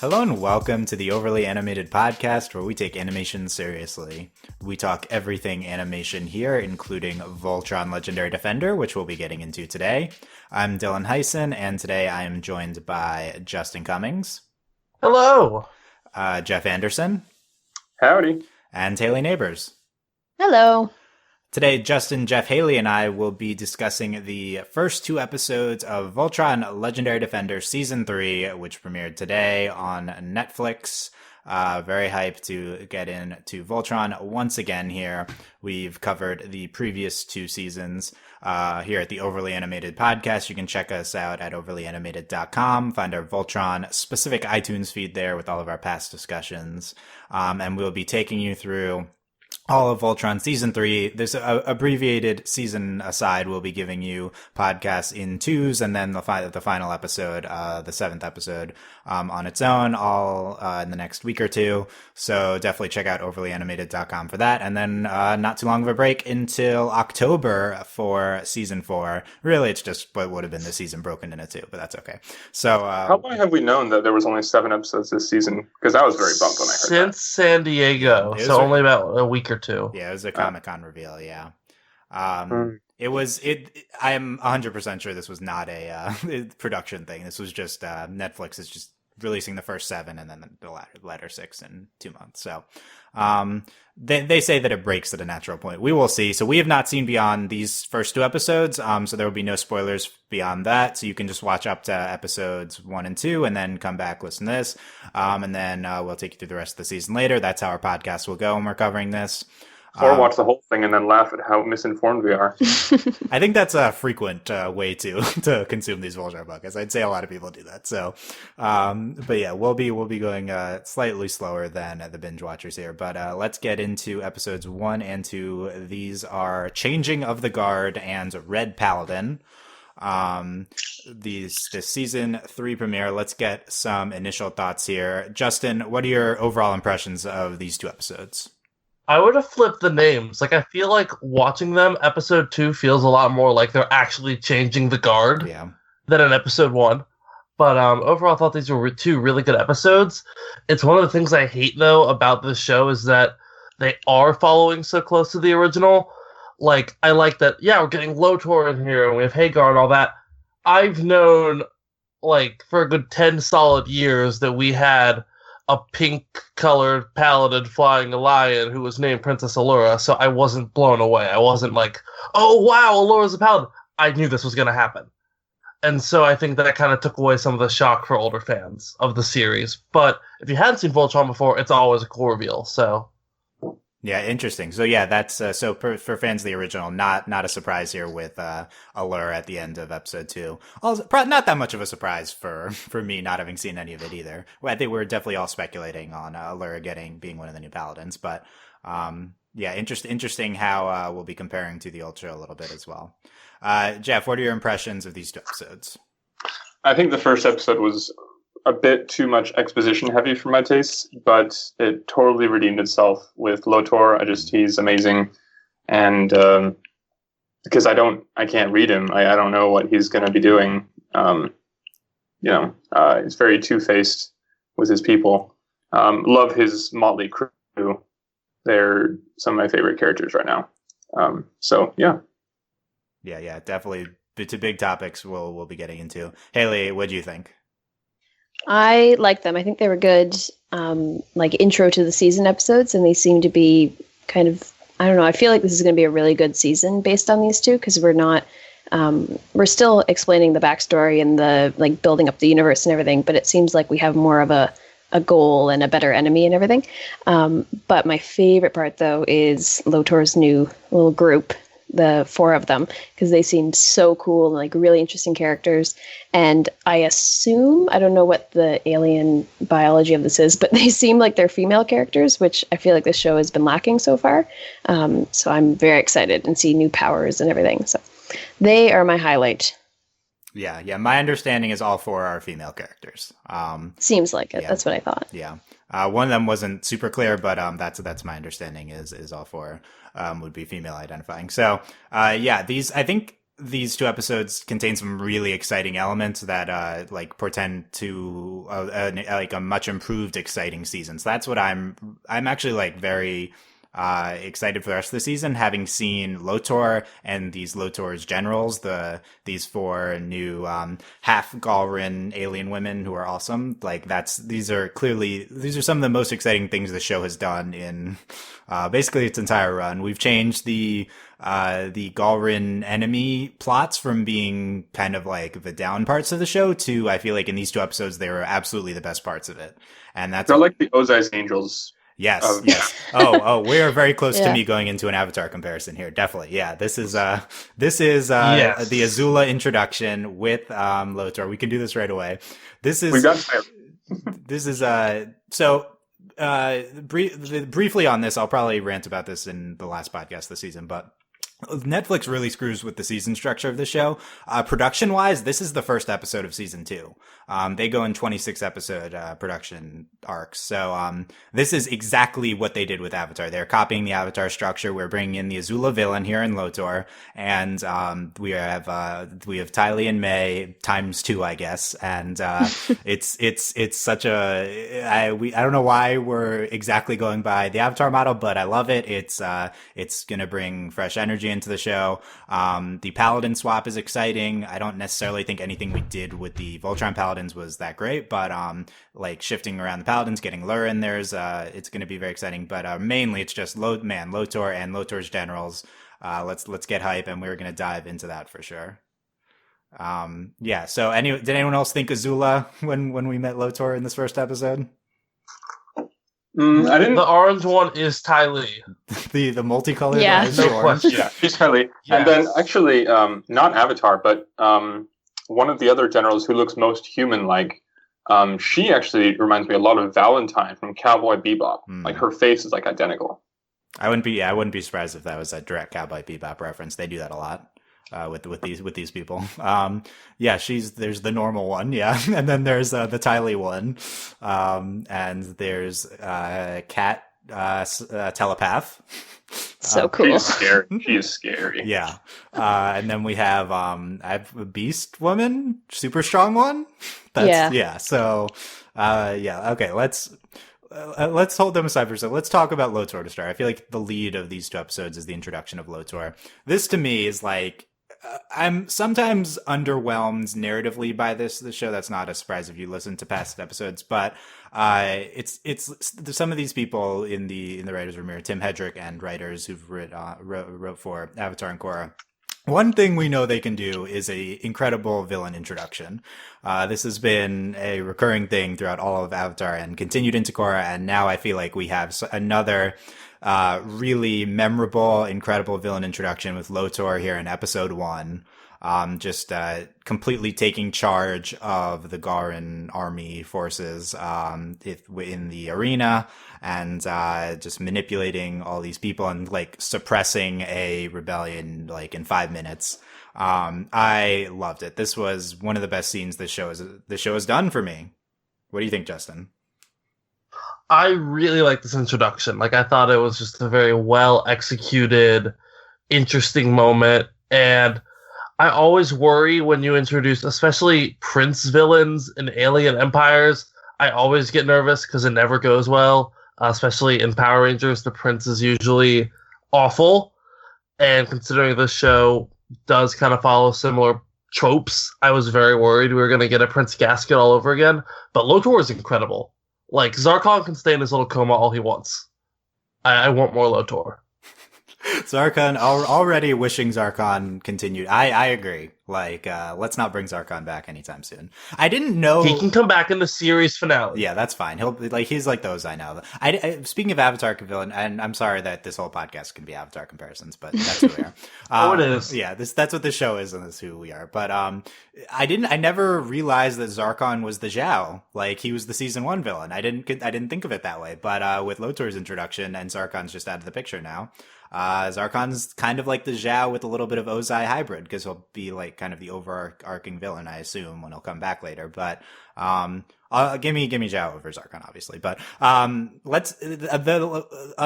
Hello and welcome to the Overly Animated Podcast, where we take animation seriously. We talk everything animation here, including Voltron Legendary Defender, which we'll be getting into today. I'm Dylan Hysen, and today I am joined by Justin Cummings. Hello. Jeff Anderson. Howdy. And Hayley Nabuurs. Hello. Today, Justin, Jeff, Hayley, and I will be discussing the first two episodes of Voltron Legendary Defender Season 3, which premiered today on Netflix. Very hyped to get into Voltron once again here. We've covered the previous two seasons here at the Overly Animated Podcast. You can check us out at overlyanimated.com. Find our Voltron-specific iTunes feed there with all of our past discussions. And we'll be taking you through all of Voltron Season 3. This abbreviated season aside, we'll be giving you podcasts in twos, and then the final episode, the seventh episode, on its own, all in the next week or two. So definitely check out overlyanimated.com for that. And then not too long of a break until October for Season 4. Really, it's just what would have been the season broken into two, but that's okay. So how long have we known that there was only 7 episodes this season? Because I was very bummed when I heard Since San Diego, so only about a week or two. Yeah, it was a Comic-Con reveal, yeah. I'm 100% sure this was not a production thing. This was just Netflix is just releasing the first 7 and then the latter 6 in 2 months. So they say that it breaks at a natural point. We will see. So we have not seen beyond these first 2 episodes. So there will be no spoilers beyond that. So you can just watch up to episodes 1 and 2 and then come back, listen to this. And then we'll take you through the rest of the season later. That's how our podcast will go when we're covering this. Or watch the whole thing and then laugh at how misinformed we are. I think that's a frequent way to consume these Voltron podcasts. I'd say a lot of people do that. So, but yeah, we'll be going slightly slower than the binge watchers here. But let's get into episodes 1 and 2. These are Changing of the Guard and Red Paladin. This season 3 premiere. Let's get some initial thoughts here. Justin, what are your overall impressions of these 2 episodes? I would have flipped the names. Like, I feel like watching them, episode 2 feels a lot more like they're actually changing the guard than in episode 1. But overall, I thought these were 2 really good episodes. It's one of the things I hate, though, about this show is that they are following so close to the original. Like, I like that, we're getting Lotor in here, and we have Hagar and all that. I've known, like, for a good 10 solid years that we had a pink-colored paladin flying a lion who was named Princess Allura, so I wasn't blown away. I wasn't like, oh, wow, Allura's a paladin. I knew this was going to happen. And so I think that kind of took away some of the shock for older fans of the series. But if you hadn't seen Voltron before, it's always a cool reveal, so... Yeah, interesting. So yeah, that's so for fans of the original, not a surprise here with Allure at the end of episode 2. Also, not that much of a surprise for me not having seen any of it either. Well, I think we're definitely all speculating on Allure being one of the new paladins, but yeah, interesting how we'll be comparing to the Ultra a little bit as well. Jeff, what are your impressions of these 2 episodes? I think the first episode was a bit too much exposition heavy for my taste, but it totally redeemed itself with Lotor. He's amazing. And because I can't read him. I don't know what he's going to be doing. He's very two-faced with his people. Love his motley crew. They're some of my favorite characters right now. So yeah. Yeah, definitely. To big topics we'll be getting into. Hayley, what do you think? I like them. I think they were good, like intro to the season episodes, and they seem to be kind of, I don't know, I feel like this is going to be a really good season based on these 2, because we're still explaining the backstory and the, like, building up the universe and everything, but it seems like we have more of a goal and a better enemy and everything. But my favorite part, though, is Lotor's new little group, the 4 of them, because they seem so cool and like really interesting characters. And I assume, I don't know what the alien biology of this is, but they seem like they're female characters, which I feel like this show has been lacking so far. So I'm very excited and see new powers and everything. So they are my highlight. Yeah. My understanding is all 4 are female characters. Seems like it. Yeah. That's what I thought. Yeah. One of them wasn't super clear, but that's my understanding is all 4 would be female identifying. So these, I think these two episodes contain some really exciting elements that like portend to like a much improved, exciting season. So that's what I'm actually like very excited for the rest of the season, having seen Lotor and these Lotor's generals, these 4 new half Galrin alien women who are awesome. Like these are some of the most exciting things the show has done in basically its entire run. We've changed the Galrin enemy plots from being kind of like the down parts of the show to, I feel like in these 2 episodes they were absolutely the best parts of it. And that's they're like the Ozai's Angels. Yes, yes. Oh, we are very close to me going into an Avatar comparison here. Definitely. Yeah, this is the Azula introduction with Lotor. We can do this right away. Briefly on this, I'll probably rant about this in the last podcast this season, but Netflix really screws with the season structure of the show. Production wise, this is the first episode of season 2. They go in 26 episode production arcs. So this is exactly what they did with Avatar. They're copying the Avatar structure. We're bringing in the Azula villain here in Lotor, and we have Tylee and May times 2, I guess. And it's such a I don't know why we're exactly going by the Avatar model, but I love it. It's gonna bring fresh energy into the show. The Paladin swap is exciting. I don't necessarily think anything we did with the Voltron Paladins was that great, but like shifting around the Paladins, getting Lur in there's it's going to be very exciting. But mainly it's just Lotor and Lotor's generals. Let's get hype, and we're going to dive into that for sure. Yeah. So did anyone else think Azula when we met Lotor in this first episode? I didn't. The orange one is Tylee. the multicolored. Yeah, no question. Yeah, she's Hylley. Yes. And then actually, not Avatar, but one of the other generals who looks most human-like, she actually reminds me a lot of Valentine from Cowboy Bebop. Like her face is like identical. I wouldn't be surprised if that was a direct Cowboy Bebop reference. They do that a lot. With these people. Yeah, there's the normal one, yeah. And then there's the Tylee one. And there's Cat telepath. So cool. She's scary. She is scary. Yeah. And then we have I have a Beast woman, super strong one. Yeah. So yeah, okay, let's hold them aside for a second. Let's talk about Lotor to start. I feel like the lead of these 2 episodes is the introduction of Lotor. This to me is like, I'm sometimes underwhelmed narratively by this show. That's not a surprise if you listen to past episodes, but it's some of these people in the writers' room here, Tim Hedrick and writers who've wrote for Avatar and Korra. One thing we know they can do is a incredible villain introduction. This has been a recurring thing throughout all of Avatar and continued into Korra, and now I feel like we have another really memorable, incredible villain introduction with Lotor here in episode 1. Just completely taking charge of the Galrin army forces in the arena, and just manipulating all these people and like suppressing a rebellion like in 5 minutes. I loved it. This was one of the best scenes the show has done for me. What do you think, Justin? I really like this introduction. Like, I thought it was just a very well executed, interesting moment. And I always worry when you introduce, especially prince villains in alien empires. I always get nervous because it never goes well. Especially in Power Rangers, the prince is usually awful. And considering this show does kind of follow similar tropes, I was very worried we were going to get a Prince Gasket all over again. But Lotor is incredible. Like, Zarkon can stay in his little coma all he wants. I want more Lotor. Zarkon, already wishing Zarkon continued. I agree. Like, let's not bring Zarkon back anytime soon. I didn't know he can come back in the series finale. Yeah, that's fine. He's like those I know. Speaking of Avatar villain, and I'm sorry that this whole podcast can be Avatar comparisons, but that's who we are. Oh, it is. Yeah, that's what this show is, and that's who we are. But I never realized that Zarkon was the Zhao. Like, he was the season 1 villain. I didn't think of it that way. But with Lotor's introduction and Zarkon's just out of the picture now. Zarkon's kind of like the Zhao with a little bit of Ozai hybrid, because he'll be like kind of the overarching villain, I assume, when he'll come back later. But give me Zhao over Zarkon, obviously. But other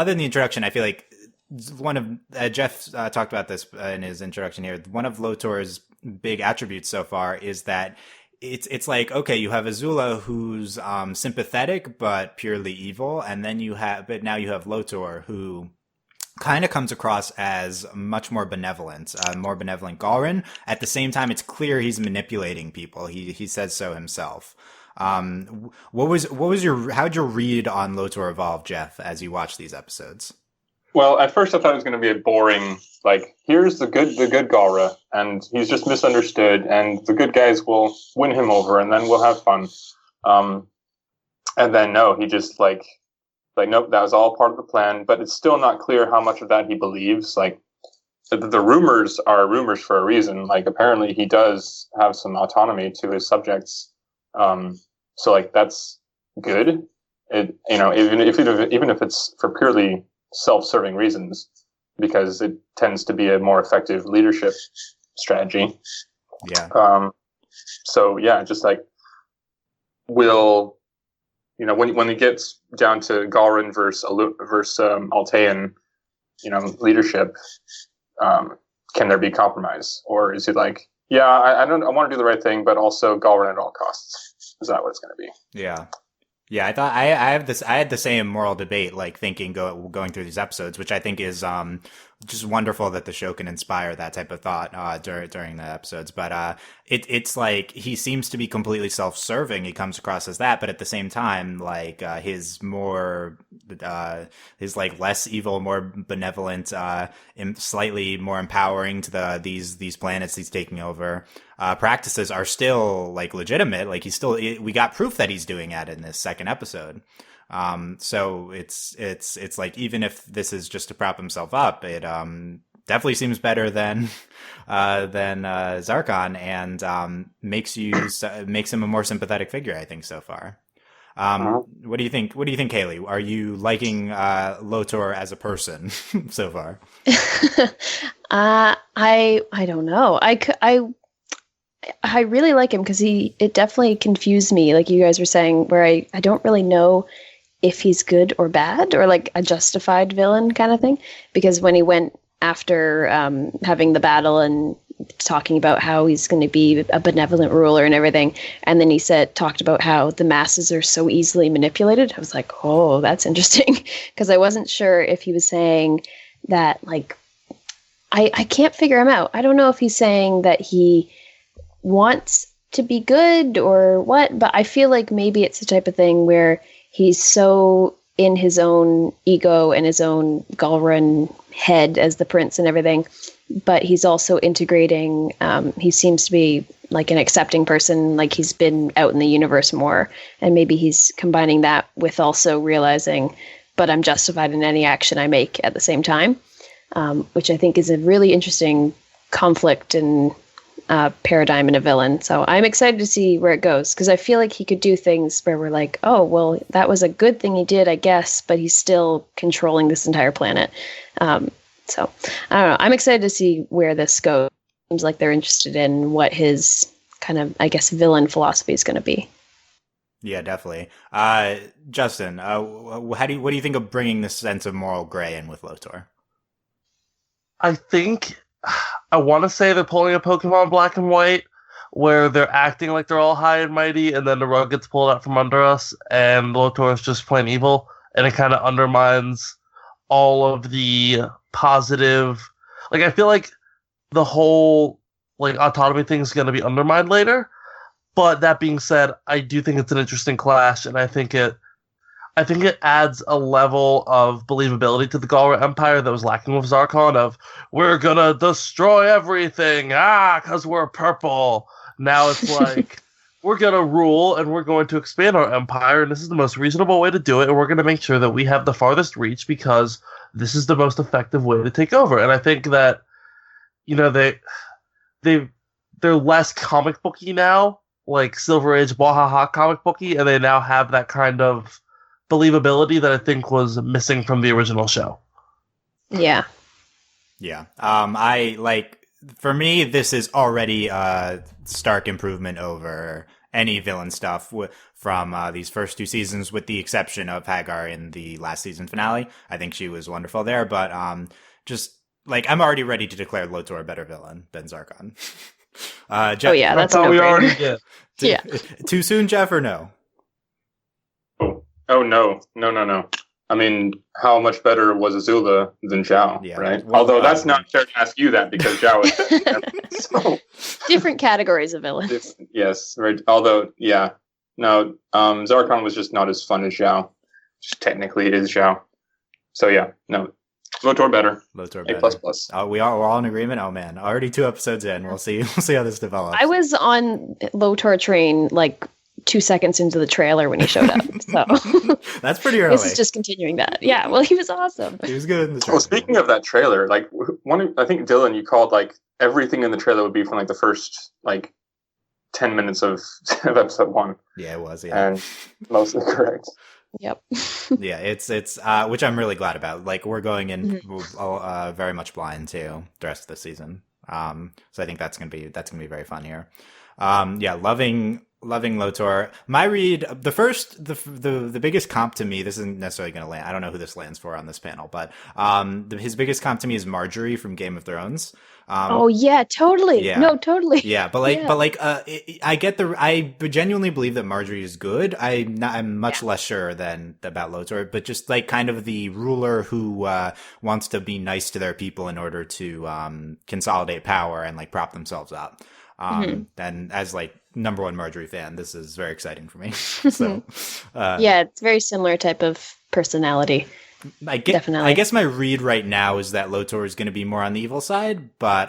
than the introduction, I feel like one of Jeff talked about this in his introduction here. One of Lotor's big attributes so far is that it's like, okay, you have Azula who's sympathetic but purely evil, and then now you have Lotor who kind of comes across as much more benevolent Galrin. At the same time, it's clear he's manipulating people. He says so himself. How'd your read on Lotor evolve, Jeff, as you watch these episodes? Well, at first I thought it was going to be a boring, like, here's the good Galra, and he's just misunderstood, and the good guys will win him over, and then we'll have fun. And then no, he just like nope, that was all part of the plan. But it's still not clear how much of that he believes. Like the rumors are rumors for a reason. Like apparently he does have some autonomy to his subjects. So like that's good. It even if it's for purely self-serving reasons, because it tends to be a more effective leadership strategy. Yeah. So yeah, just like when it gets down to Galrin versus Altean, leadership, can there be compromise, or is it like, yeah, I want to do the right thing, but also Galrin at all costs? Is that what it's going to be? Yeah. Yeah, I thought I had the same moral debate, like thinking going through these episodes, which I think is just wonderful that the show can inspire that type of thought during the episodes. But it's like he seems to be completely self-serving. He comes across as that, but at the same time, like his like less evil, more benevolent, slightly more empowering to these planets he's taking over. Practices are still like legitimate. Like we got proof that he's doing that in this second episode. So it's like, even if this is just to prop himself up, it definitely seems better than Zarkon, and makes him a more sympathetic figure, I think, so far. What do you think? What do you think, Hayley? Are you liking Lotor as a person so far? I don't know. I really like him because it definitely confused me, like you guys were saying, where I don't really know if he's good or bad, or like a justified villain kind of thing. Because when he went after having the battle and talking about how he's going to be a benevolent ruler and everything, and then he talked about how the masses are so easily manipulated, I was like, oh, that's interesting. Because I wasn't sure if he was saying that, like, I can't figure him out. I don't know if he's saying that he wants to be good or what, but I feel like maybe it's the type of thing where he's so in his own ego and his own Galran head as the prince and everything, but he's also integrating, he seems to be like an accepting person, like he's been out in the universe more, and maybe he's combining that with also realizing, but I'm justified in any action I make at the same time, which I think is a really interesting conflict and paradigm in a villain. So I'm excited to see where it goes, because I feel like he could do things where we're like, oh, well, that was a good thing he did, I guess, but he's still controlling this entire planet. So I don't know. I'm excited to see where this goes. Seems like they're interested in what his kind of, I guess, villain philosophy is going to be. Yeah, definitely. Justin, what do you think of bringing this sense of moral gray in with Lotor? I want to say they're pulling a Pokemon Black and White, where they're acting like they're all high and mighty, and then the rug gets pulled out from under us, and Lotor is just plain evil, and it kind of undermines all of the positive. Like, I feel like the whole like autonomy thing is going to be undermined later. But that being said, I do think it's an interesting clash, and I think it adds a level of believability to the Galra Empire that was lacking with Zarkon, of, we're gonna destroy everything, because we're purple. Now it's like, we're gonna rule, and we're going to expand our empire, and this is the most reasonable way to do it, and we're gonna make sure that we have the farthest reach, because this is the most effective way to take over. And I think that, they're less comic booky now, like Silver Age Wahaha comic booky, and they now have that kind of believability that I think was missing from the original show. Yeah. Yeah. For me, this is already a stark improvement over any villain stuff from these first 2 seasons, with the exception of Hagar in the last season finale. I think she was wonderful there, but just like I'm already ready to declare Lotor a better villain than Zarkon. Jeff, that's a we no-brainer. already did. Yeah. Too soon, Jeff, or no? Oh no. I mean, how much better was Azula than Zhao, right? Well, although that's not fair to ask you that, because Zhao is so different categories of villains. Yes, right. Although, yeah, no, Zarkon was just not as fun as Zhao. Just technically, it is Zhao. So yeah, no, Lotor better. Lotor better. A++. Oh, we're all in agreement. Oh man, already 2 episodes in. We'll see how this develops. I was on Lotor train like 2 seconds into the trailer when he showed up. So that's pretty early. This is just continuing that. Yeah, well, he was awesome. He was good in the trailer. Oh, speaking of that trailer, like I think Dylan, you called like everything in the trailer would be from like the first like 10 minutes of episode 1. Yeah, it was. Yeah, and mostly correct. Yep. Yeah, it's which I'm really glad about. Like we're going in very much blind to the rest of the season. So I think that's gonna be very fun here. Yeah, loving Lotor. My read, the biggest comp to me, this isn't necessarily going to land. I don't know who this lands for on this panel, but his biggest comp to me is Marjorie from Game of Thrones. Oh yeah, totally. Yeah. No, totally. Yeah, but I genuinely believe that Marjorie is good. I'm much less sure about Lotor, but just like kind of the ruler who wants to be nice to their people in order to consolidate power and like prop themselves up. And as like number 1 Marjorie fan, this is very exciting for me. So yeah, it's very similar type of personality. Definitely. I guess my read right now is that Lotor is going to be more on the evil side, but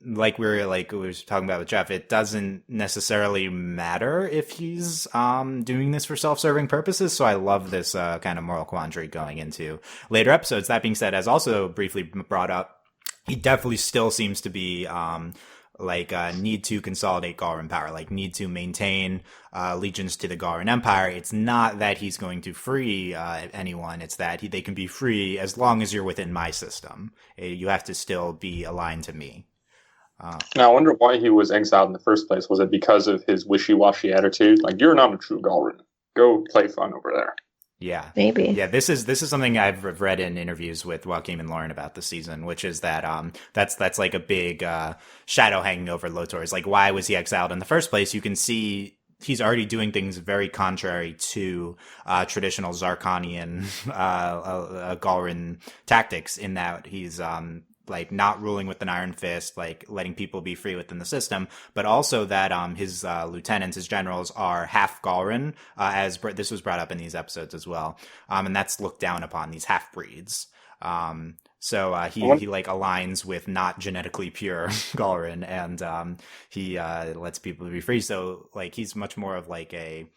like we were talking about with Jeff, it doesn't necessarily matter if he's doing this for self-serving purposes. So I love this kind of moral quandary going into later episodes. That being said, as also briefly brought up, he definitely still seems to be need to consolidate Galran power, like need to maintain allegiance to the Galran Empire. It's not that he's going to free anyone. It's that they can be free as long as you're within my system. You have to still be aligned to me. Now, I wonder why he was exiled in the first place. Was it because of his wishy-washy attitude? Like, you're not a true Galran. Go play fun over there. Yeah, maybe. Yeah, this is something I've read in interviews with Joaquin and Lauren about the season, which is that that's like a big shadow hanging over Lotor. Is like, why was he exiled in the first place? You can see he's already doing things very contrary to traditional Zarkonian Galran tactics, in that he's like not ruling with an iron fist, like letting people be free within the system, but also that his lieutenants, his generals, are half Galran, as this was brought up in these episodes as well, and that's looked down upon, these half breeds. So he like aligns with not genetically pure Galran, and he lets people be free. So like he's much more of like a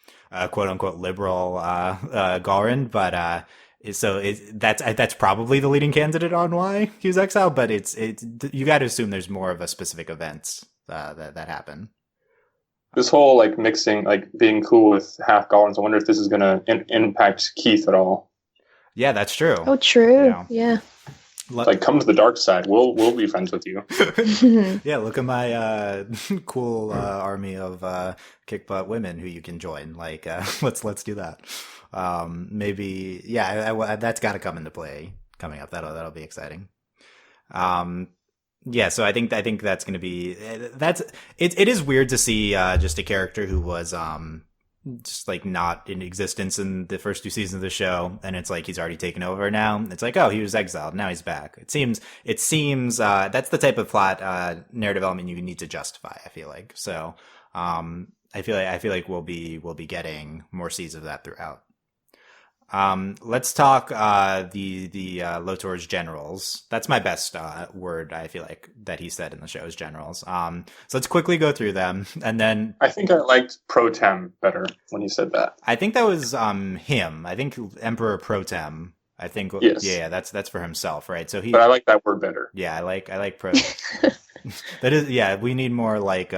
quote unquote liberal Galran, but so that's probably the leading candidate on why he was exiled, but you got to assume there's more of a specific events that happen. This whole like mixing, like being cool with half Galrans, I wonder if this is going to impact Keith at all. Yeah, that's true. Oh, true. Yeah. Like, come to the dark side. We'll be friends with you. Yeah, look at my cool army of kick butt women who you can join. Like, let's do that. Maybe, yeah, that's got to come into play coming up. That'll be exciting. Yeah, so I think that's going to be it is weird to see just a character who was just like not in existence in the first 2 seasons of the show, and it's like he's already taken over now. It's like, oh, he was exiled, now he's back. It seems that's the type of plot narrative element you need to justify, I feel like. So I feel like we'll be getting more seeds of that throughout. Let's talk the Lotor's generals. That's my best word, I feel like, that he said in the show is generals. So let's quickly go through them, and then I think I liked Pro-Tem better when he said that. I think that was him. I think Emperor Pro-Tem. I think yes. Yeah, that's for himself, right? So but I like that word better. Yeah, I like Pro. That is, yeah, we need more like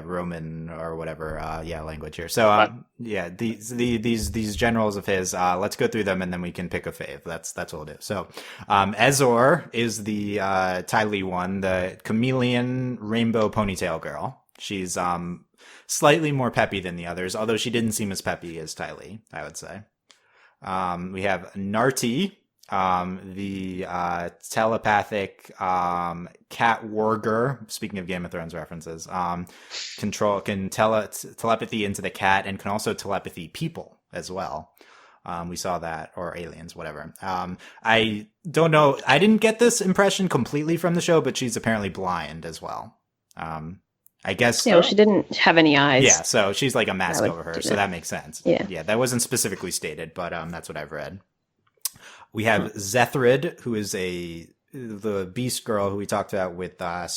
Roman or whatever language here. So these generals of his, let's go through them and then we can pick a fave. That's what we'll do. So Ezor is the Ty Lee one, the chameleon rainbow ponytail girl. She's slightly more peppy than the others, although she didn't seem as peppy as Tylee, I would say. We have Narti, the telepathic cat warger. Speaking of Game of Thrones references, can telepathy into the cat and can also telepathy people as well. We saw that, or aliens, whatever. I don't know. I didn't get this impression completely from the show, but she's apparently blind as well. I guess. Yeah, well, she didn't have any eyes. Yeah, so she's like a mask over her, so that makes sense. Yeah, that wasn't specifically stated, but that's what I've read. We have Zethrid, who is the beast girl who we talked about with I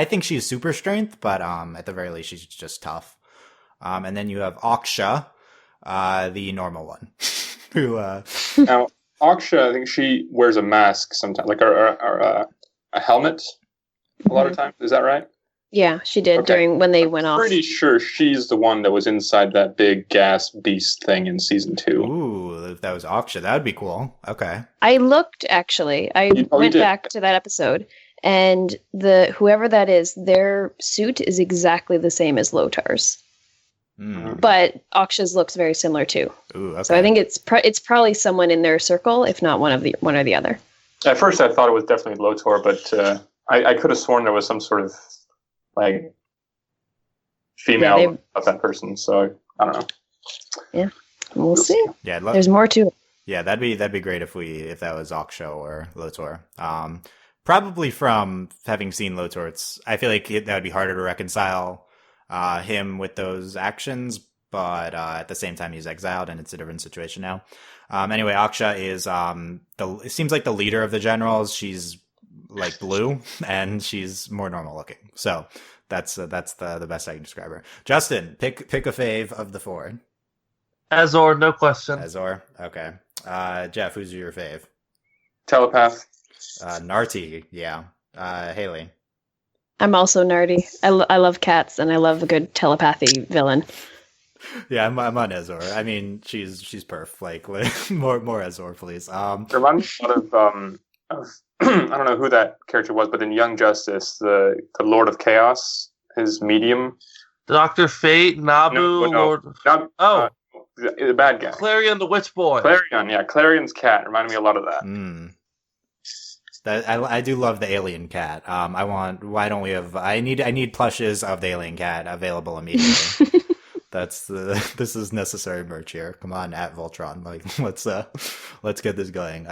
think she's super strength, but at the very least she's just tough. And then you have Aksha, the normal one. Who now Aksha, I think she wears a mask sometimes, like a helmet a lot of times. Is that right? Yeah, she did during when they went off. Pretty sure she's the one that was inside that big gas beast thing in season 2. Ooh, if that was Aksha, that would be cool. Okay. I looked actually. I went back to that episode, and whoever that is, their suit is exactly the same as Lotar's. But Aksha's looks very similar too. Ooh, okay. So I think it's probably someone in their circle, if not one or the other. At first, I thought it was definitely Lotor, but I could have sworn there was some sort of like female of that person. So I don't know. Yeah, we'll see. Yeah, there's more to it. Yeah, that'd be great if that was Aksha or Lotor. Probably from having seen Lotor, I feel like that would be harder to reconcile him with those actions, but at the same time he's exiled and it's a different situation now. Anyway, Aksha is it seems like the leader of the generals. She's like blue and she's more normal looking. So that's the best I can describe her. Justin, pick a fave of the 4. Azor, no question. Azor, okay. Jeff, who's your fave? Telepath. Narti, yeah. Hayley. I'm also Nardi. I love cats and I love a good telepathy villain. Yeah, I'm on Azor. I mean, she's perf. Like more Azor, please. Reminds me a lot of I don't know who that character was, but in Young Justice, the Lord of Chaos, his medium, Dr. Fate, Nabu, Lord. The bad guy. Clarion, the Witch Boy. Clarion, yeah, Clarion's cat reminded me a lot of that. I do love the alien cat. Why don't we have? I need plushes of the alien cat available immediately. This is necessary merch here. Come on, at Voltron. Like let's get this going.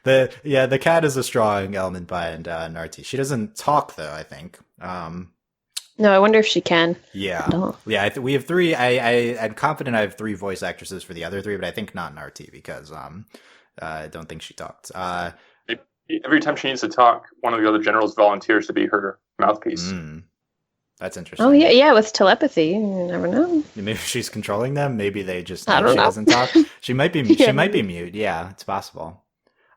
The cat is a strong element behind Narti. She doesn't talk though, I think. No, I wonder if she can. Yeah. Yeah, we have 3. I'm confident I have 3 voice actresses for the other 3, but I think not Narti because I don't think she talked. Every time she needs to talk, one of the other generals volunteers to be her mouthpiece. That's interesting. Oh yeah, with telepathy, you never know. Maybe she's controlling them. Maybe they just know she doesn't talk. She might be. She might be mute. Yeah, it's possible.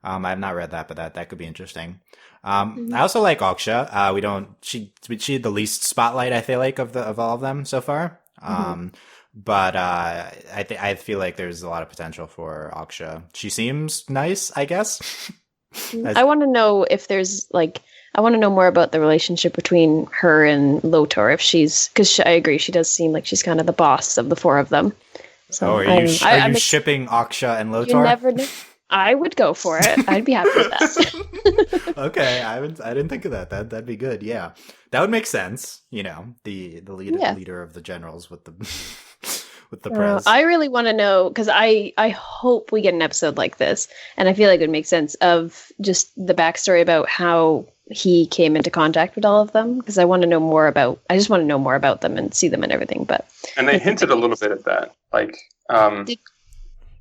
I've not read that, but that could be interesting. I also like Aksha. She had the least spotlight, I feel like, of all of them so far. But I feel like there's a lot of potential for Aksha. She seems nice, I guess. I want to know if there's I want to know more about the relationship between her and Lotor. If because I agree, she does seem like she's kind of the boss of the 4 of them. So are you shipping Aksha and Lotor? You never know. I would go for it. I'd be happy with that. Okay, I didn't think of that. That'd be good. Yeah, that would make sense. You know, the leader of the generals with the with the press. I really want to know because I hope we get an episode like this, and I feel like it would make sense of just the backstory about how he came into contact with all of them. Because I want to know more about. I just want to know more about them and see them and everything. And they hinted a little bit at that, like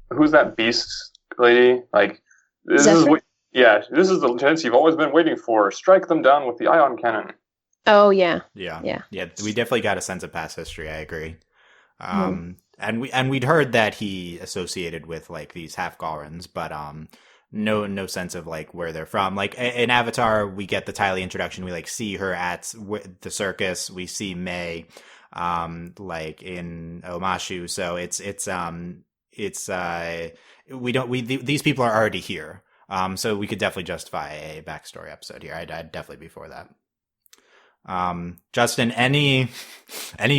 who's that beast lady? Like this is the chance you've always been waiting for. Strike them down with the ion cannon. Oh yeah. Yeah. We definitely got a sense of past history. I agree. And we'd heard that he associated with like these half Gaurans, but no sense of like where they're from. Like in Avatar, we get the Tylee introduction. We like see her at the circus. We see May, like in Omashu. So these people are already here. So we could definitely justify a backstory episode here. I'd definitely be for that. Justin, any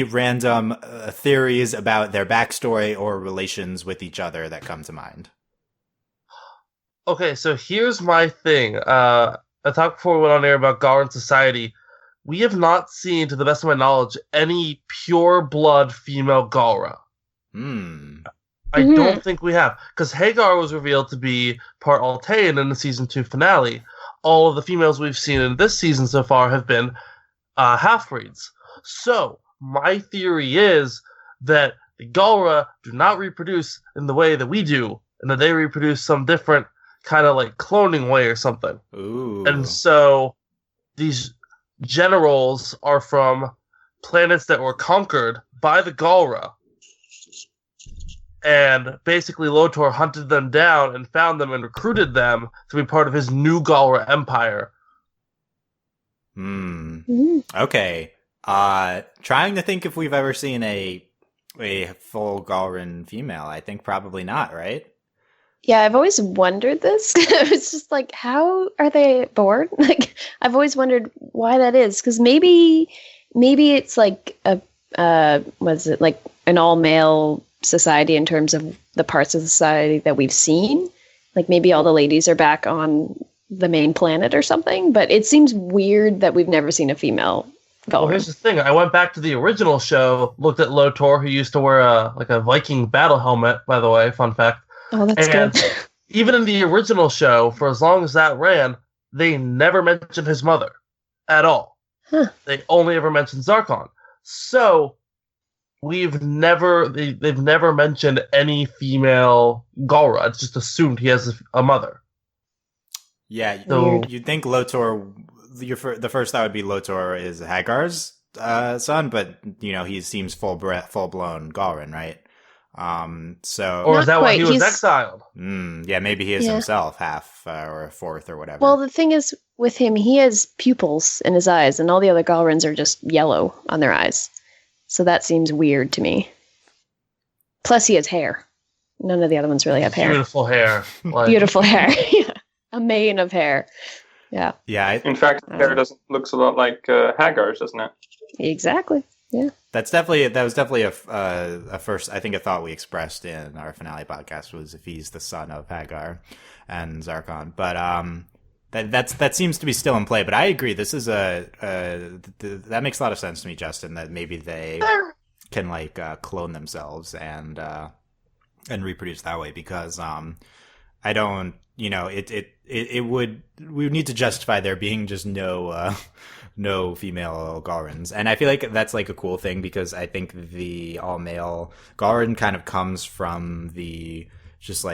random theories about their backstory or relations with each other that come to mind? Okay, so here's my thing. I talked before we went on air about Galran society. We have not seen, to the best of my knowledge, any pure blood female Galra. I don't think we have, because Hagar was revealed to be part Altean in the season 2 finale. All of the females we've seen in this season so far have been half-breeds. So, my theory is that the Galra do not reproduce in the way that we do, and that they reproduce some different kind of like cloning way or something. Ooh. And so, these generals are from planets that were conquered by the Galra. And basically Lotor hunted them down and found them and recruited them to be part of his new Galra empire. Okay. Trying to think if we've ever seen a full Galran female. I think probably not, right? Yeah, I've always wondered this. It's just like, how are they born? Like, I've always wondered why that is. Because maybe it's like was it like an all-male society in terms of the parts of society that we've seen? Like, maybe all the ladies are back on the main planet or something. But it seems weird that we've never seen a female Galran. Well, here's the thing. I went back to the original show, looked at Lotor, who used to wear a Viking battle helmet, by the way, fun fact. Oh, that's good. Even in the original show, for as long as that ran, they never mentioned his mother at all. Huh. They only ever mentioned Zarkon. So they've never mentioned any female Galra. It's just assumed he has a mother. Yeah, so you'd think Lotor. The first thought would be Lotor is Hagar's son, but he seems full blown Galran, right? Or is that why he was exiled? Yeah, maybe he is himself half or a fourth or whatever. Well, the thing is with him, he has pupils in his eyes, and all the other Galrans are just yellow on their eyes. So that seems weird to me. Plus, he has hair. None of the other ones really have hair. Beautiful hair. Beautiful hair. Yeah. A mane of hair. Yeah. Yeah. In fact, hair looks a lot like Hagar's, doesn't it? Exactly. Yeah. That was definitely a first. I think a thought we expressed in our finale podcast was if he's the son of Hagar and Zarkon, but that seems to be still in play. But I agree. This is that makes a lot of sense to me, Justin. That maybe they can clone themselves and reproduce that way, because I don't. We would need to justify there being just no female Galrans. And I feel like that's a cool thing, because I think the all-male Galran kind of comes from the just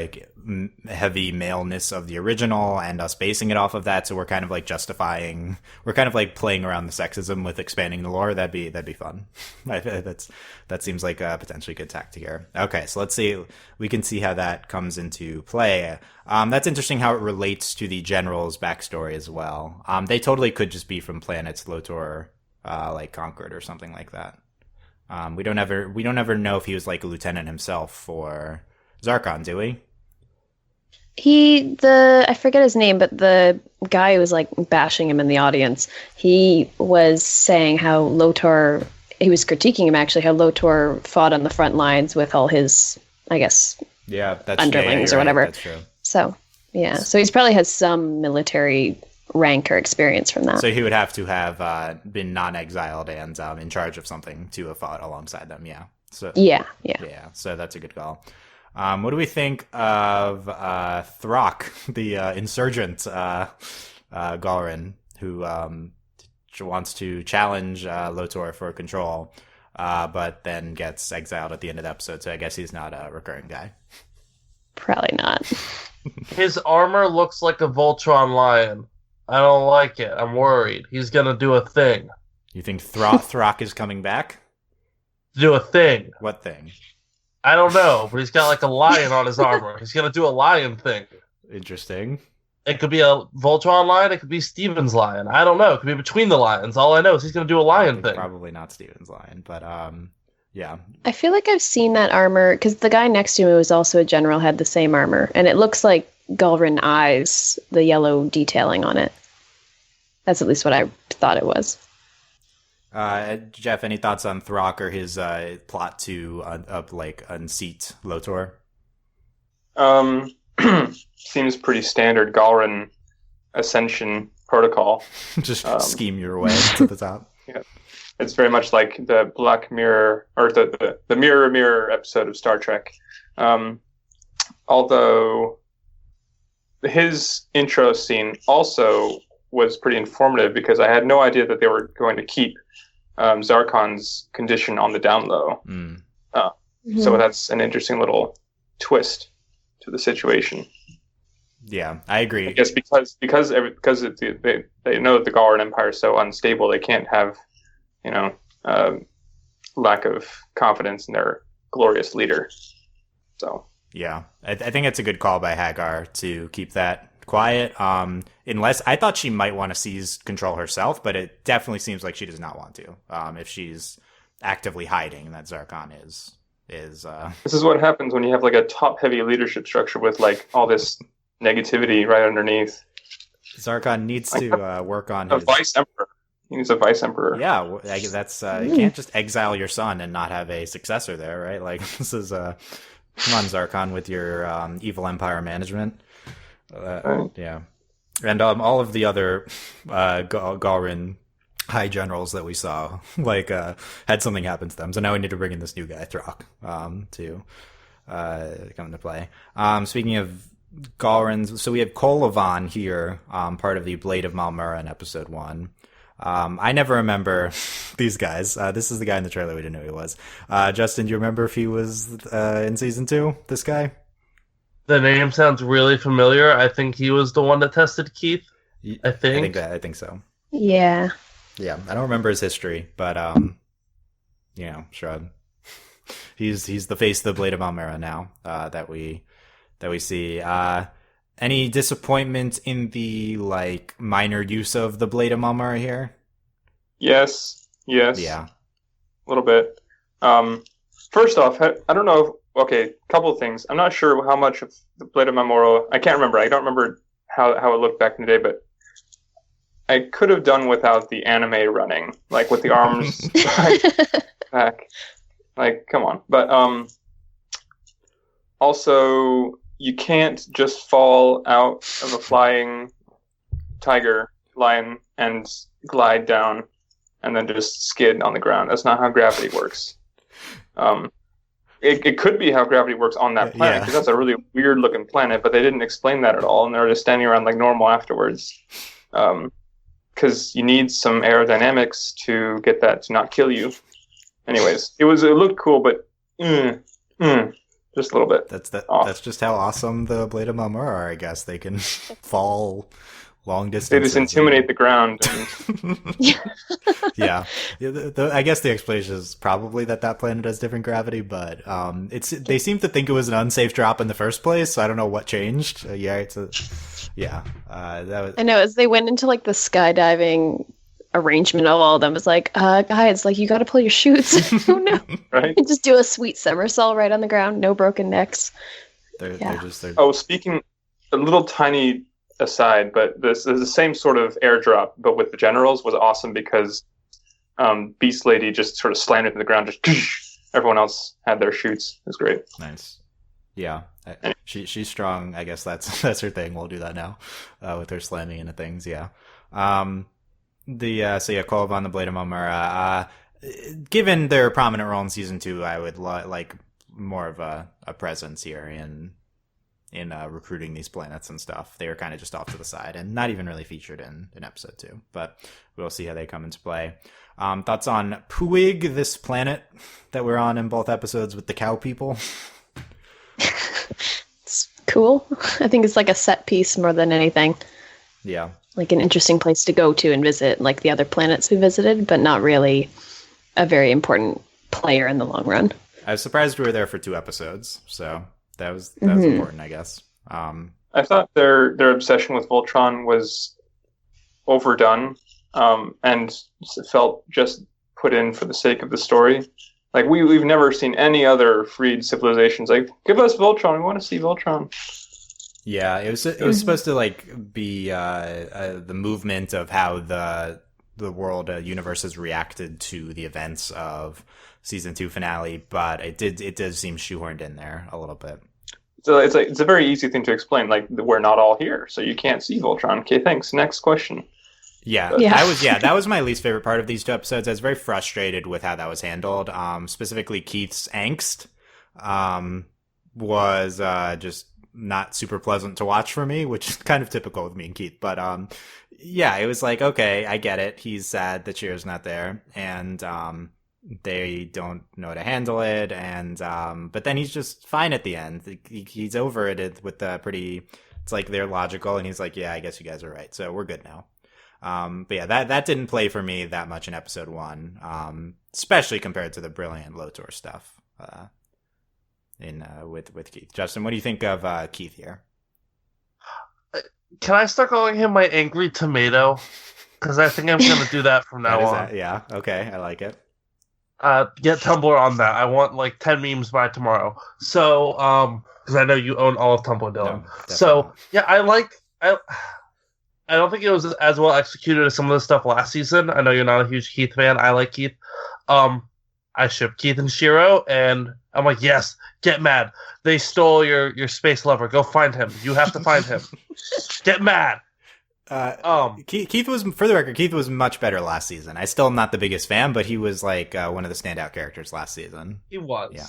heavy maleness of the original and us basing it off of that. So we're kind of playing around the sexism with expanding the lore. That'd be fun. That seems like a potentially good tactic here. Okay, so let's see. We can see how that comes into play. That's interesting how it relates to the general's backstory as well. They totally could just be from planets Lotor conquered or something like that. We don't ever know if he was a lieutenant himself for Zarkon, do we? I forget his name, but the guy who was bashing him in the audience, he was saying how Lotor, he was critiquing him actually, how Lotor fought on the front lines with all his, I guess, underlings or whatever. Right, that's true. So, yeah. So he's probably has some military rank or experience from that. So he would have to have been non-exiled and in charge of something to have fought alongside them, yeah. So Yeah, so that's a good call. What do we think of Throck, the insurgent Galran, who wants to challenge Lotor for control, but then gets exiled at the end of the episode, so I guess he's not a recurring guy. Probably not. His armor looks like a Voltron lion. I don't like it. I'm worried. He's going to do a thing. You think Throck is coming back? Do a thing. What thing? I don't know, but he's got a lion on his armor. He's going to do a lion thing. Interesting. It could be a Voltron lion. It could be Steven's lion. I don't know. It could be between the lions. All I know is he's going to do a lion thing. Probably not Steven's lion, but yeah. I feel like I've seen that armor, because the guy next to him who was also a general had the same armor, and it looks like Galran eyes, the yellow detailing on it. That's at least what I thought it was. Jeff, any thoughts on Throck or his plot to unseat Lotor? Seems pretty standard Galrin ascension protocol. Just scheme your way to the top. Yeah, it's very much like the Black Mirror or the Mirror episode of Star Trek. Although his intro scene also was pretty informative because I had no idea that they were going to keep Zarkon's condition on the down low. So that's an interesting little twist to the situation. Yeah, I agree. I guess because they know that the Galran Empire is so unstable, they can't have, lack of confidence in their glorious leader. So yeah, I think it's a good call by Hagar to keep that quiet. Unless I thought she might want to seize control herself, but it definitely seems like she does not want to. If she's actively hiding, that Zarkon is. This is what happens when you have like a top-heavy leadership structure with like all this negativity right underneath. Zarkon needs to work on his vice emperor. He needs a vice emperor. Yeah, that's you can't just exile your son and not have a successor there, right? Like this is come on, Zarkon, with your evil empire management. Yeah, and all of the other Galrin high generals that we saw had something happen to them. So now we need to bring in this new guy, Throck, to come into play. Speaking of Galrins, so we have Kolavan here, part of the Blade of Malmura in episode 1. I never remember these guys. This is the guy in the trailer we didn't know who he was. Justin, do you remember if he was in season 2, this guy? The name sounds really familiar. I think he was the one that tested Keith. I think so. Yeah. Yeah, I don't remember his history, but shrug. He's the face of the Blade of Malmura now that we see. Any disappointment in the minor use of the Blade of Malmura here? Yes. Yeah, a little bit. First off, I don't know. Okay, couple of things. I'm not sure how much of the Blade of Malmura. I can't remember. I don't remember how it looked back in the day, but I could have done without the anime running, with the arms back. Come on. But also, you can't just fall out of a flying lion, and glide down, and then just skid on the ground. That's not how gravity works. It could be how gravity works on that planet, because that's a really weird-looking planet, but they didn't explain that at all, and they're just standing around like normal afterwards. Because you need some aerodynamics to get that to not kill you. Anyways, it looked cool, but just a little bit. That's just how awesome the Blade of Malmura are, I guess. They can fall long distance. They just intimidate the ground. Yeah. I guess the explanation is probably that planet has different gravity, but they seem to think it was an unsafe drop in the first place, so I don't know what changed. That was... I know, as they went into the skydiving arrangement of all of them, it's guys, you got to pull your chutes. Oh no. Right? Just do a sweet somersault right on the ground, no broken necks. Speaking a little tiny aside, but this is the same sort of airdrop, but with the generals, was awesome because Beast Lady just sort of slammed into the ground. Just everyone else had their chutes. It was great. Nice. Yeah, she's strong. I guess that's her thing. We'll do that now with her slamming into things. Yeah. Kolavan, the Blade of Malmura. Given their prominent role in season 2, I would like more of a presence here in recruiting these planets and stuff. They were kind of just off to the side and not even really featured in episode 2, but we'll see how they come into play. Thoughts on Puig, this planet that we're on in both episodes with the cow people? It's cool. I think it's a set piece more than anything. Yeah. An interesting place to go to and visit, the other planets we visited, but not really a very important player in the long run. I was surprised we were there for 2 episodes, so that was important, I guess. I thought their obsession with Voltron was overdone, and felt just put in for the sake of the story. We've never seen any other freed civilizations give us Voltron. We want to see Voltron. Yeah, it was supposed to be the movement of how the the world universe has reacted to the events of season 2 finale, but it does seem shoehorned in there a little bit. So it's a very easy thing to explain. Like, we're not all here, so you can't see Voltron. Okay, thanks. Next question. Yeah, that was my least favorite part of these 2 episodes. I was very frustrated with how that was handled. Specifically, Keith's angst was just not super pleasant to watch for me, which is kind of typical with me and Keith. But yeah, it was like, okay, I get it. He's sad that Shiro's not there, and they don't know how to handle it. And but then he's just fine at the end. He's over it with the pretty. It's like they're logical, and he's like, yeah, I guess you guys are right, so we're good now. But yeah, that didn't play for me that much in episode 1, especially compared to the brilliant Lotor stuff with Keith. Justin, what do you think of Keith here? Can I start calling him my angry tomato? Because I think I'm going to do that from now on. Yeah, okay, I like it. Get Tumblr on that. I want like 10 memes by tomorrow. So, because I know you own all of Tumblr, Dylan. No, so yeah, I don't think it was as well executed as some of the stuff last season. I know you're not a huge Keith fan. I like Keith. I ship Keith and Shiro, and I'm like, yes, get mad. They stole your space lover. Go find him. You have to find him. Get mad. Keith was, for the record, Keith was much better last season. I still am not the biggest fan, but he was like one of the standout characters last season. He was. Yeah.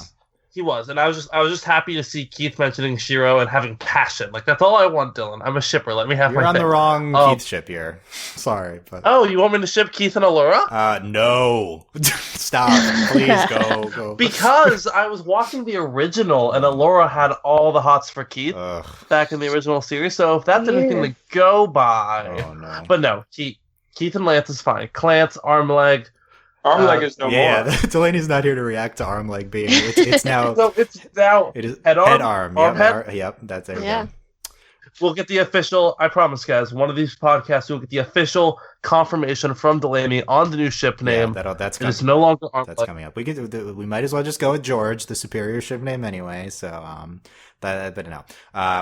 He was, and I was just happy to see Keith mentioning Shiro and having passion. Like, that's all I want, Dylan. I'm a shipper. Let me have You're my on thing. The wrong Keith ship here. Sorry, but you want me to ship Keith and Allura? No. Stop. Please go. Because I was watching the original, and Allura had all the hots for Keith back in the original series. So if that's anything to go by, but no, Keith and Lance is fine. Clance, arm leg. Arm leg is no more. Yeah, Delaney's not here to react to arm leg being. It's now. It is head arm. Head. Yep, that's it. Yeah. We'll get the official. I promise, guys. One of these podcasts, we'll get the official confirmation from Delaney on the new ship name. Yeah, that's it's no longer arm. That's coming up. We might as well just go with George, the superior ship name, anyway. So but no.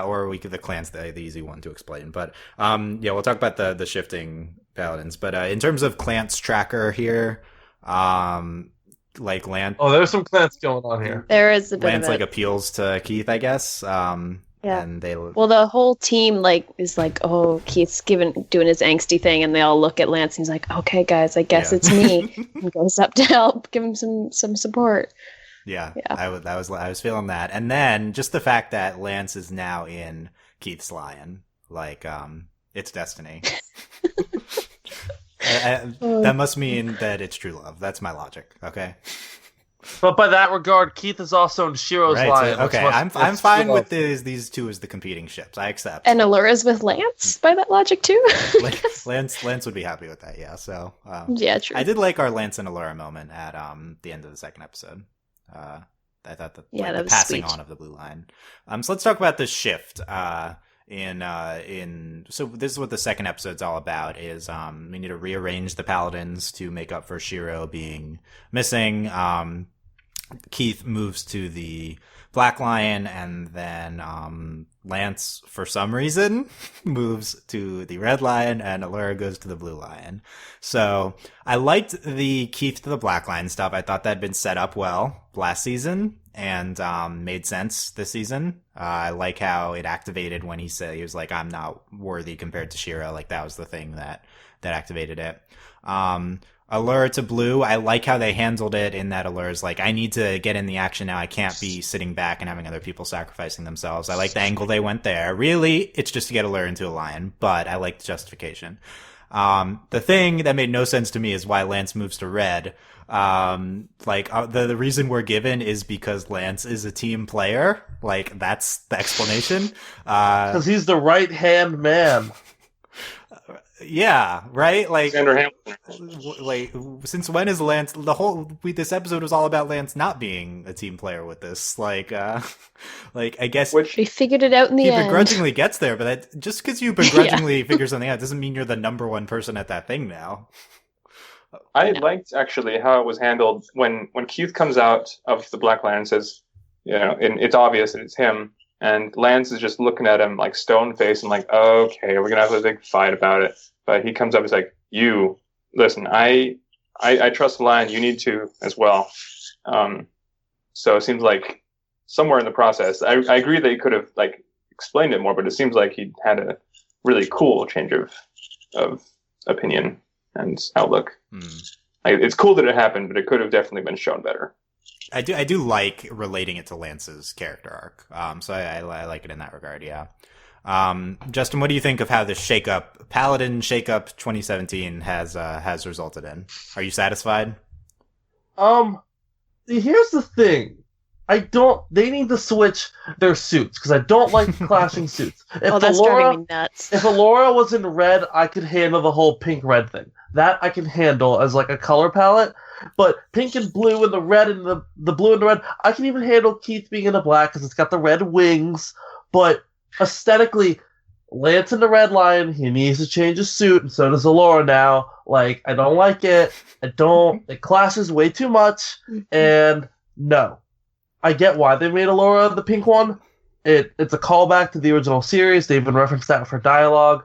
Or we could the Clan's the easy one to explain. But yeah, we'll talk about the shifting paladins. But in terms of Clance tracker here. Like Lance. Oh, there's some Clance going on here. There is a bit Lance of it. Like appeals to Keith, I guess. Yeah. And the whole team is like, oh, Keith's doing his angsty thing, and they all look at Lance, and he's like, okay, guys, I guess it's me. And goes up to help, give him some support. Yeah. I was feeling that, and then just the fact that Lance is now in Keith's lion, like it's destiny. That must mean that it's true love. That's my logic. Okay. But by that regard, Keith is also in Shiro's lion. So, okay, I'm fine with these two as the competing ships. I accept. And Allura's with Lance by that logic too. Lance would be happy with that. Yeah. So yeah, true. I did like our Lance and Allura moment at the end of the second episode. I thought that the passing sweet. On of the blue line. So let's talk about the shift. So this is what the second episode's all about is we need to rearrange the paladins to make up for Shiro being missing. Keith moves to the Black Lion, and then Lance for some reason moves to the Red Lion, and Allura goes to the Blue Lion. So I liked the Keith to the Black Lion stuff. I thought that had been set up well last season and made sense this season. I like how it activated when he was like, I'm not worthy compared to Shiro. Like that was the thing that activated it. Allura to Blue, I like how they handled it in that Allura's like, I need to get in the action now. I can't be sitting back and having other people sacrificing themselves. I like the angle they went there. Really, it's just to get Allura into a lion, but I like the justification. The thing that made no sense to me is why Lance moves to Red. The reason we're given is because Lance is a team player. Like, that's the explanation. Because he's the right-hand man. Yeah, right? Like, Hamilton. Since when is Lance, this episode was all about Lance not being a team player with this. I guess. We figured it out in the end. He begrudgingly gets there, but just because you begrudgingly figure something out doesn't mean you're the number one person at that thing now. I liked actually how it was handled when Keith comes out of the Black Lion and says, and it's obvious that it's him. And Lance is just looking at him like stone faced and like, okay, we're going to have a big fight about it. But he comes up, he's like, you listen, I trust the line. You need to as well. So it seems like somewhere in the process, I agree that he could have like explained it more, but it seems like he had a really cool change of opinion and outlook. Like, it's cool that it happened, but it could have definitely been shown better. I do like relating it to Lance's character arc. So I like it in that regard. Yeah. Justin, what do you think of how the Paladin shakeup 2017 has resulted in? Are you satisfied? Here's the thing. They need to switch their suits, because I don't like clashing suits. That's driving me nuts. If Allura was in red, I could handle the whole pink-red thing. That I can handle as like a color palette. But pink and blue and the red and the blue and the red, I can even handle Keith being in the black because it's got the red wings. But aesthetically, Lance in the Red Lion, he needs to change his suit, and so does Allura now. Like, I don't like it. It clashes way too much, and no. I get why they made Allura the pink one. It's a callback to the original series. They even referenced that for dialogue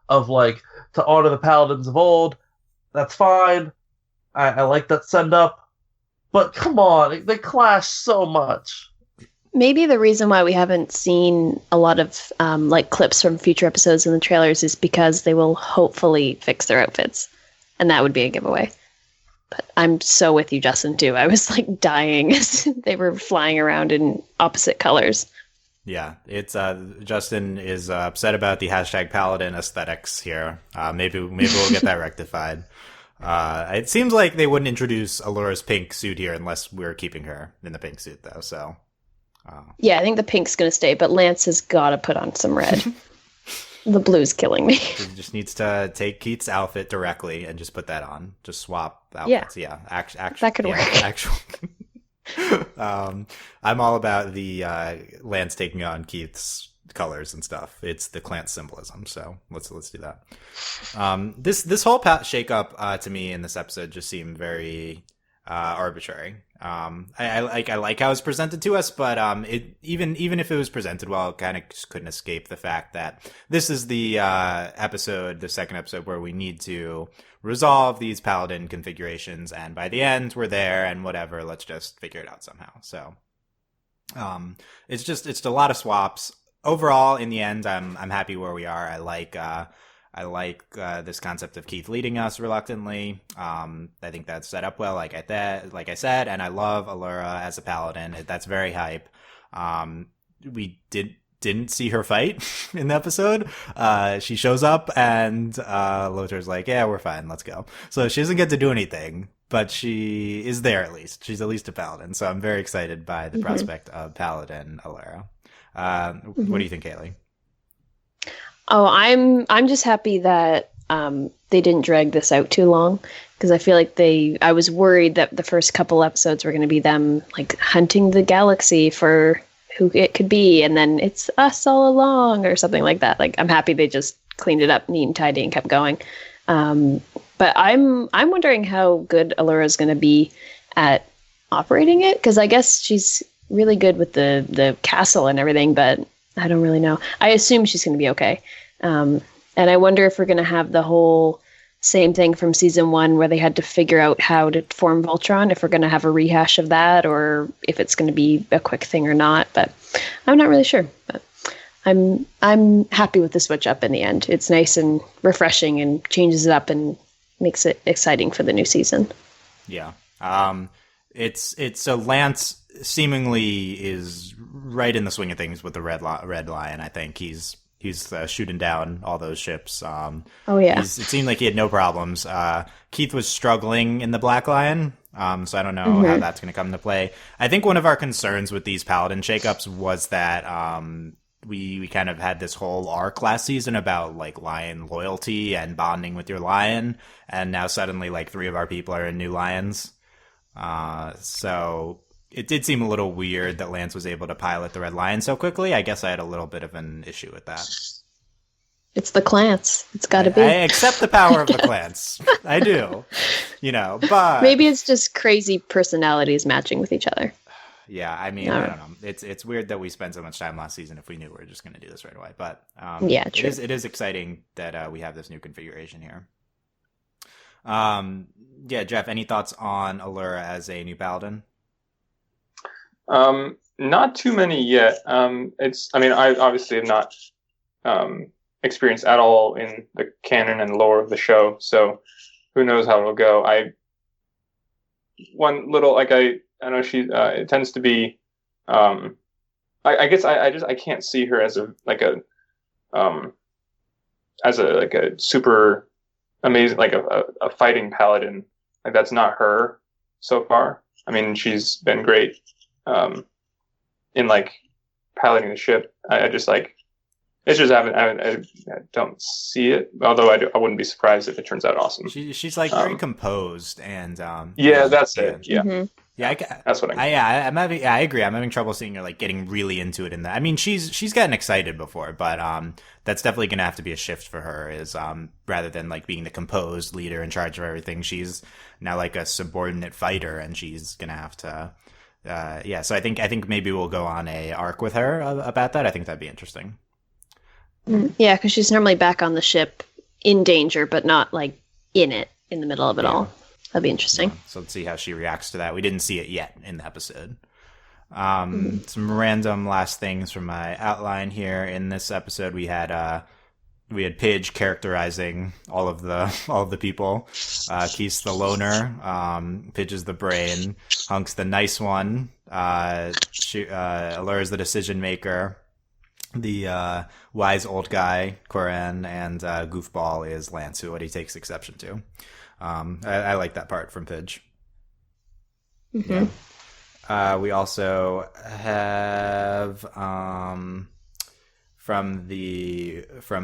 of, like, to honor the Paladins of old. That's fine. I like that send-up. But come on, they clash so much. Maybe the reason why we haven't seen a lot of like clips from future episodes in the trailers is because they will hopefully fix their outfits. And that would be a giveaway. But I'm so with you, Justin, too. I was like dying as they were flying around in opposite colors. Yeah, it's Justin is upset about the #Paladin aesthetics here. Maybe we'll get that rectified. It seems like they wouldn't introduce Allura's pink suit here unless we're keeping her in the pink suit, though. So, yeah, I think the pink's going to stay, but Lance has got to put on some red. The blue's killing me. He just needs to take Keith's outfit directly and just put that on. Just swap outfits. Yeah, that could work. I'm all about the Lance taking on Keith's colors and stuff. It's the clan symbolism, so let's do that. This whole shakeup to me in this episode just seemed very arbitrary. I like how it's presented to us, but it even if it was presented well, it kind of just couldn't escape the fact that this is the second episode where we need to resolve these Paladin configurations, and by the end we're there, and whatever, let's just figure it out somehow. So it's a lot of swaps. Overall, in the end, I'm happy where we are. I like this concept of Keith leading us reluctantly. I think that's set up well, like I said, and I love Allura as a Paladin. That's very hype. We didn't see her fight in the episode. She shows up, and Lotor's like, "Yeah, we're fine. Let's go." So she doesn't get to do anything, but she is there at least. She's at least a Paladin. So I'm very excited by the prospect of Paladin Allura. What do you think, Hayley? Oh, I'm just happy that they didn't drag this out too long, because I feel like I was worried that the first couple episodes were going to be them like hunting the galaxy for who it could be, and then it's us all along or something like that. Like, I'm happy they just cleaned it up neat and tidy and kept going. But I'm wondering how good Allura is going to be at operating it, because I guess she's really good with the castle and everything, but I don't really know. I assume she's going to be okay. And I wonder if we're going to have the whole same thing from season 1 where they had to figure out how to form Voltron, if we're going to have a rehash of that, or if it's going to be a quick thing or not. But I'm not really sure. But I'm happy with the switch up in the end. It's nice and refreshing and changes it up and makes it exciting for the new season. Yeah. It's so Lance seemingly is right in the swing of things with the Red Lion. I think he's shooting down all those ships. Oh yeah, it seemed like he had no problems. Keith was struggling in the Black Lion, so I don't know how that's going to come into play. I think one of our concerns with these Paladin shakeups was that we kind of had this whole arc last season about like Lion loyalty and bonding with your Lion, and now suddenly like 3 of our people are in new Lions. So it did seem a little weird that Lance was able to pilot the Red Lion so quickly. I guess I had a little bit of an issue with that. It's the clans. It's got to be. I accept the power of the clans. I do. But maybe it's just crazy personalities matching with each other. Yeah, I mean, I don't know. It's weird that we spent so much time last season if we knew we were just going to do this right away. But yeah, true. It is exciting that we have this new configuration here. Yeah, Jeff, any thoughts on Allura as a new Paladin? Not too many yet. I obviously have not experienced at all in the canon and lore of the show, so who knows how it'll go. I know she it tends to be I guess I can't see her as a super amazing, like a fighting paladin. Like, that's not her so far. I mean, she's been great in like piloting the ship. I don't see it. Although I wouldn't be surprised if it turns out awesome. She's like very composed and that's it. Yeah. Mm-hmm. Yeah, that's what I agree. I'm having trouble seeing her like getting really into it in that. I mean, she's gotten excited before, but that's definitely going to have to be a shift for her. Is rather than like being the composed leader in charge of everything, she's now like a subordinate fighter, and she's going to have to. So I think maybe we'll go on a arc with her about that. I think that'd be interesting. Yeah, because she's normally back on the ship in danger, but not like in the middle of it all. That'd be interesting. Yeah, so let's see how she reacts to that. We didn't see it yet in the episode. Some random last things from my outline here. In this episode, we had Pidge characterizing all of the people. Keith's the loner. Pidge is the brain. Hunk's the nice one. Allura's the decision maker. The wise old guy, Coran, and goofball is Lance, who what he takes exception to. I like that part from Pidge. Mm-hmm. Yeah. We also have from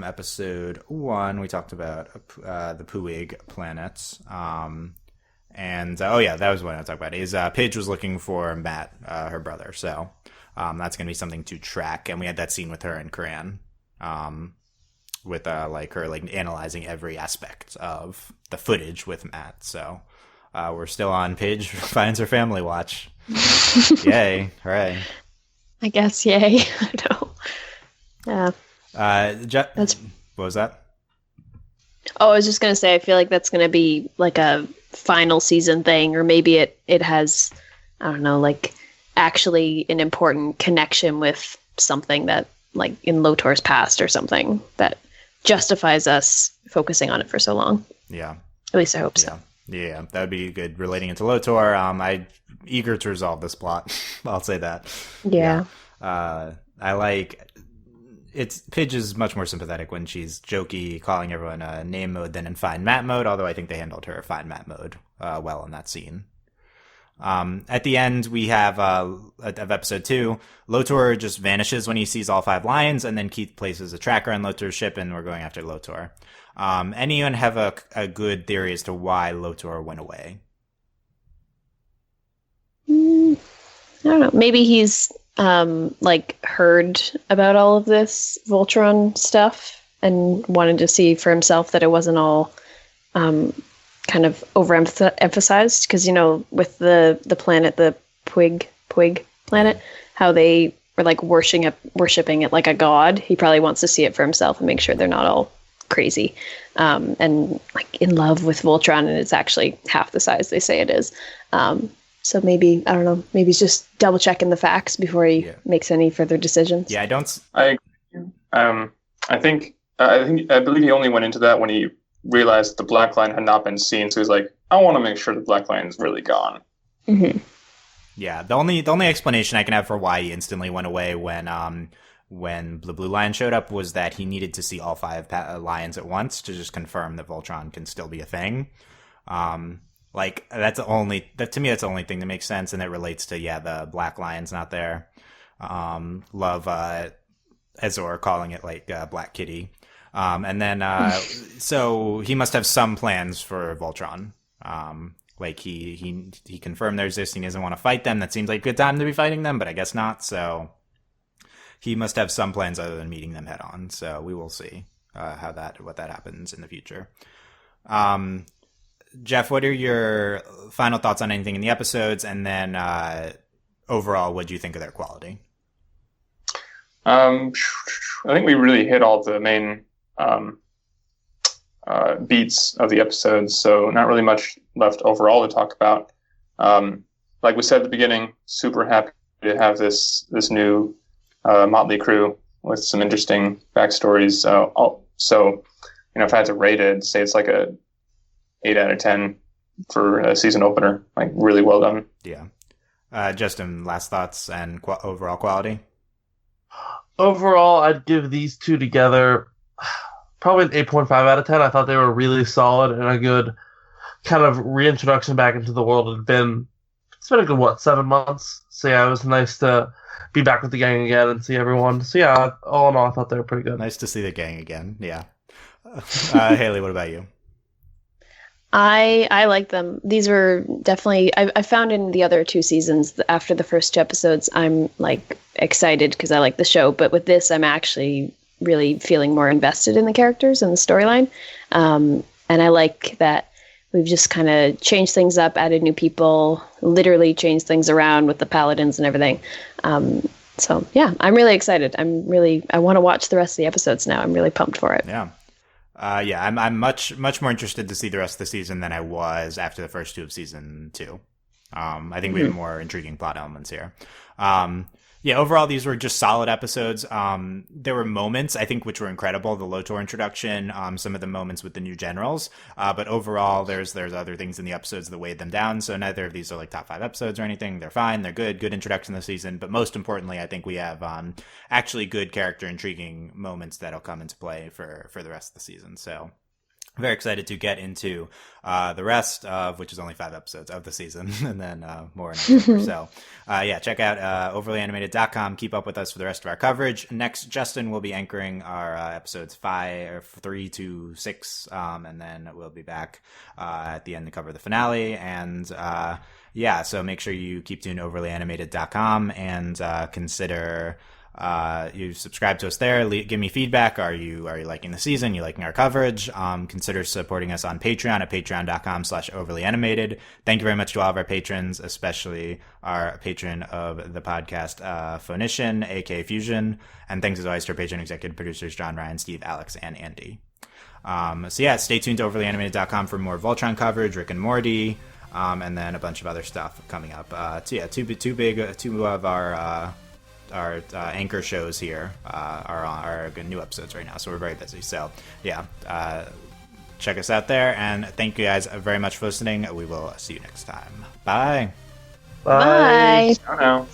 episode 1, we talked about the Puig planets. That was what I was talking about. Is Pidge was looking for Matt, her brother. So that's going to be something to track. And we had that scene with her and Coran. With her analyzing every aspect of the footage with Matt. So we're still on Pidge finds her family watch. Yay. Hooray. I guess yay. I know. Yeah. What was that? Oh, I was just going to say, I feel like that's going to be like a final season thing, or maybe it has, I don't know, like actually an important connection with something that like in Lotor's past or something that justifies us focusing on it for so long. Yeah. At least I hope so. Yeah, that would be good relating into Lotor. I'm eager to resolve this plot. I'll say that. Yeah. I like Pidge is much more sympathetic when she's jokey, calling everyone name mode than in Find Matt mode, although I think they handled her Find Matt mode well in that scene. At the end, we have of episode 2, Lotor just vanishes when he sees all 5 lions, and then Keith places a tracker on Lotor's ship, and we're going after Lotor. Anyone have a good theory as to why Lotor went away? I don't know. Maybe he's heard about all of this Voltron stuff and wanted to see for himself that it wasn't all kind of overemphasized, because with the planet, the Puig planet, how they were like worshiping it like a god. He probably wants to see it for himself and make sure they're not all crazy and like in love with Voltron, and it's actually half the size they say it is. So maybe, I don't know, maybe he's just double checking the facts before he makes any further decisions. Yeah, I believe he only went into that when he realized the black line had not been seen, so he's like, I want to make sure the black line is really gone. Mm-hmm. Yeah, the only explanation I can have for why he instantly went away when the blue lion showed up was that he needed to see all 5 lions at once to just confirm that Voltron can still be a thing. That's the only thing that makes sense, and it relates to the black lion's not there. Love Azor calling it like Black Kitty. And then, so he must have some plans for Voltron. He confirmed they're existing. He doesn't want to fight them. That seems like a good time to be fighting them, but I guess not. So he must have some plans other than meeting them head on. So we will see what that happens in the future. Jeff, what are your final thoughts on anything in the episodes? And then, overall, what do you think of their quality? I think we really hit all the main beats of the episodes, so not really much left overall to talk about. Like we said at the beginning, super happy to have this new motley crew with some interesting backstories. So, if I had to rate it, I'd say it's like a 8 out of 10 for a season opener. Like, really well done. Yeah. Justin, last thoughts and overall quality? Overall, I'd give these two together probably an 8.5 out of 10. I thought they were really solid and a good kind of reintroduction back into the world. It's been a good, 7 months? So yeah, it was nice to be back with the gang again and see everyone. So yeah, all in all, I thought they were pretty good. Nice to see the gang again, yeah. Hayley, what about you? I like them. These were definitely, I found in the other 2 seasons, after the first 2 episodes, I'm like excited because I like the show. But with this, I'm actually really feeling more invested in the characters and the storyline. And I like that we've just kind of changed things up, added new people, literally changed things around with the Paladins and everything. So yeah, I'm really excited. I want to watch the rest of the episodes now. I'm really pumped for it. Yeah. I'm much more interested to see the rest of the season than I was after the first 2 of season 2. I think we have more intriguing plot elements here. Overall, these were just solid episodes. There were moments, I think, which were incredible. The Lotor introduction, some of the moments with the new generals. But overall, there's other things in the episodes that weighed them down. So neither of these are like top 5 episodes or anything. They're fine. They're good introduction of the season. But most importantly, I think we have actually good character intriguing moments that'll come into play for the rest of the season. So very excited to get into the rest of, which is only 5 episodes of the season, and then more in October. So check out overlyanimated.com. Keep up with us for the rest of our coverage. Next, Justin will be anchoring our episodes 3 to 6, and then we'll be back at the end to cover the finale. And so make sure you keep tuned to overlyanimated.com and consider you subscribe to us there. Give me feedback. Are you liking the season? You liking our coverage? Consider supporting us on Patreon at patreon.com/overlyanimated. Thank you very much to all of our patrons, especially our patron of the podcast, Phoenician, aka Fusion. And thanks as always to our patron executive producers, John, Ryan, Steve, Alex, and Andy. Stay tuned to overlyanimated.com for more Voltron coverage, Rick and Morty, and then a bunch of other stuff coming up. Two of our anchor shows here are new episodes right now, so we're very busy. So check us out there, and thank you guys very much for listening. We will see you next time. Bye. Bye. Ciao now.